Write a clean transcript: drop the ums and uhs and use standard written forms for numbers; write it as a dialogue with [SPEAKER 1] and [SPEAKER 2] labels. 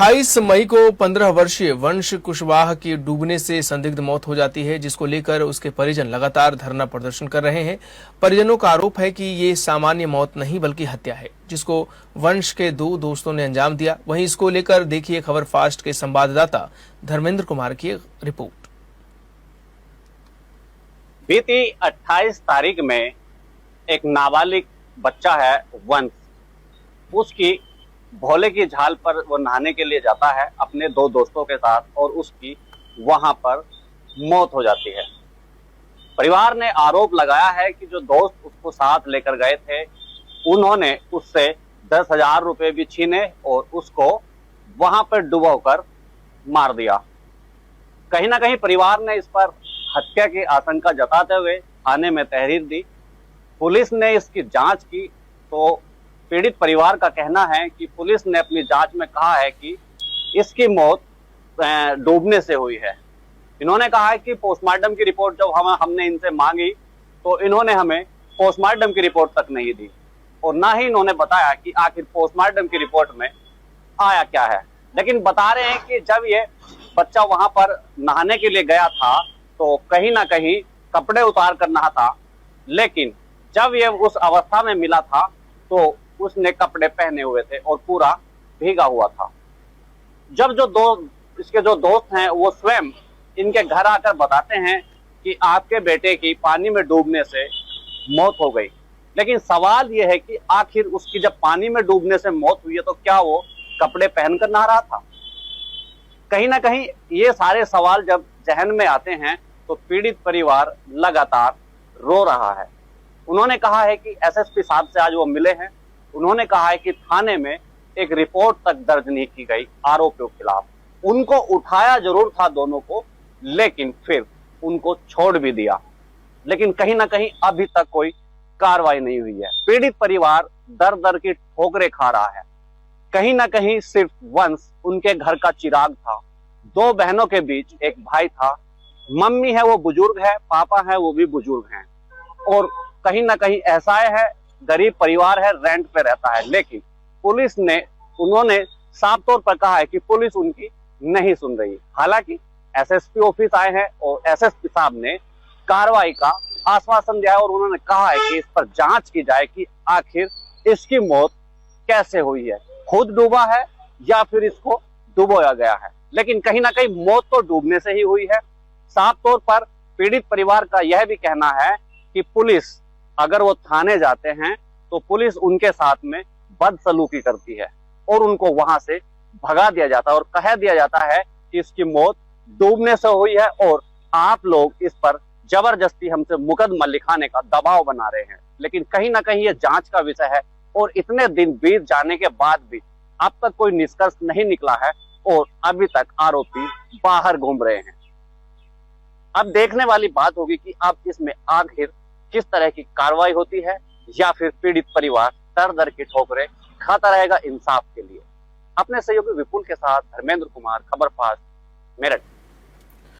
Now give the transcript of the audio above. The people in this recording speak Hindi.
[SPEAKER 1] 28 मई को 15 वर्षीय वंश कुशवाहा की डूबने से संदिग्ध मौत हो जाती है, जिसको लेकर उसके परिजन लगातार धरना प्रदर्शन कर रहे हैं। परिजनों का आरोप है कि ये सामान्य मौत नहीं बल्कि हत्या है, जिसको वंश के दो दोस्तों ने अंजाम दिया। वहीं इसको लेकर देखिए खबर फास्ट के संवाददाता धर्मेंद्र कुमार की रिपोर्ट।
[SPEAKER 2] बीती 28 तारीख में एक नाबालिग बच्चा है वंश, उसकी भोले की झाल पर वो नहाने के लिए जाता है अपने दो दोस्तों के साथ और उसकी वहां पर मौत हो जाती है। परिवार ने आरोप लगाया है कि जो दोस्त उसको साथ लेकर गए थे उन्होंने उससे 10,000 रुपए भी छीने और उसको वहां पर डुबोकर मार दिया। कहीं ना कहीं परिवार ने इस पर हत्या की आशंका जताते हुए थाने में तहरीर दी। पुलिस ने इसकी जांच की तो पीड़ित परिवार का कहना है कि पुलिस ने अपनी जांच में कहा है कि इसकी मौत डूबने से हुई है। इन्होंने कहा है कि पोस्टमार्टम की रिपोर्ट जब हमने इनसे मांगी तो इन्होंने हमें पोस्टमार्टम की रिपोर्ट तक नहीं दी और ना ही इन्होंने बताया कि आखिर पोस्टमार्टम की रिपोर्ट में आया क्या है। लेकिन बता रहे हैं कि जब ये बच्चा वहां पर नहाने के लिए गया था तो कहीं ना कहीं कपड़े उतार कर नहा था, लेकिन जब ये उस अवस्था में मिला था तो उसने कपड़े पहने हुए थे और पूरा भीगा हुआ था। जब इसके जो दोस्त हैं वो स्वयं इनके घर आकर बताते हैं कि आपके बेटे की पानी में डूबने से मौत हो गई, लेकिन सवाल यह है कि आखिर उसकी जब पानी में डूबने से मौत हुई है तो क्या वो कपड़े पहनकर नहा रहा था? कहीं ना कहीं ये सारे सवाल जब जहन में आते हैं तो पीड़ित परिवार लगातार रो रहा है। उन्होंने कहा है कि एसएसपी साहब से आज वो मिले हैं। उन्होंने कहा है कि थाने में एक रिपोर्ट तक दर्ज नहीं की गई आरोपियों के खिलाफ। उनको उठाया जरूर था दोनों को, लेकिन फिर उनको छोड़ भी दिया, लेकिन कहीं ना कहीं अभी तक कोई कार्रवाई नहीं हुई है। पीड़ित परिवार दर दर की ठोकरें खा रहा है। कहीं ना कहीं सिर्फ वंश उनके घर का चिराग था। दो बहनों के बीच एक भाई था। मम्मी है वो बुजुर्ग है, पापा है वो भी बुजुर्ग हैं और कहीं ना कहीं ऐसा है गरीब परिवार है, रेंट पे रहता है। लेकिन पुलिस ने उन्होंने साफ तौर पर कहा है कि पुलिस उनकी नहीं सुन रही। हालांकि एसएसपी ऑफिस आए हैं और एसएसपी साहब ने कार्रवाई का आश्वासन दिया है और उन्होंने कहा है कि इस पर जांच की जाए कि आखिर इसकी मौत कैसे हुई है, खुद डूबा है या फिर इसको डुबोया गया है। लेकिन कहीं ना कहीं मौत तो डूबने से ही हुई है। साफ तौर पर पीड़ित परिवार का यह भी कहना है कि पुलिस अगर वो थाने जाते हैं तो पुलिस उनके साथ में बदसलूकी करती है और उनको वहां से भगा दिया जाता है और कह दिया जाता है कि इसकी मौत डूबने से हुई है और आप लोग इस पर जबरदस्ती हमसे मुकदमा लिखाने का दबाव बना रहे हैं। लेकिन कहीं ना कहीं ये जांच का विषय है और इतने दिन बीत जाने के बाद भी अब तक कोई निष्कर्ष नहीं निकला है और अभी तक आरोपी बाहर घूम रहे हैं। अब देखने वाली बात होगी कि अब इसमें आखिर किस तरह की कार्रवाई होती है या फिर पीड़ित परिवार दर दर की ठोकरें खाता रहेगा इंसाफ के लिए। अपने सहयोगी विपुल के साथ धर्मेंद्र कुमार, खबर फास्ट, मेरठ।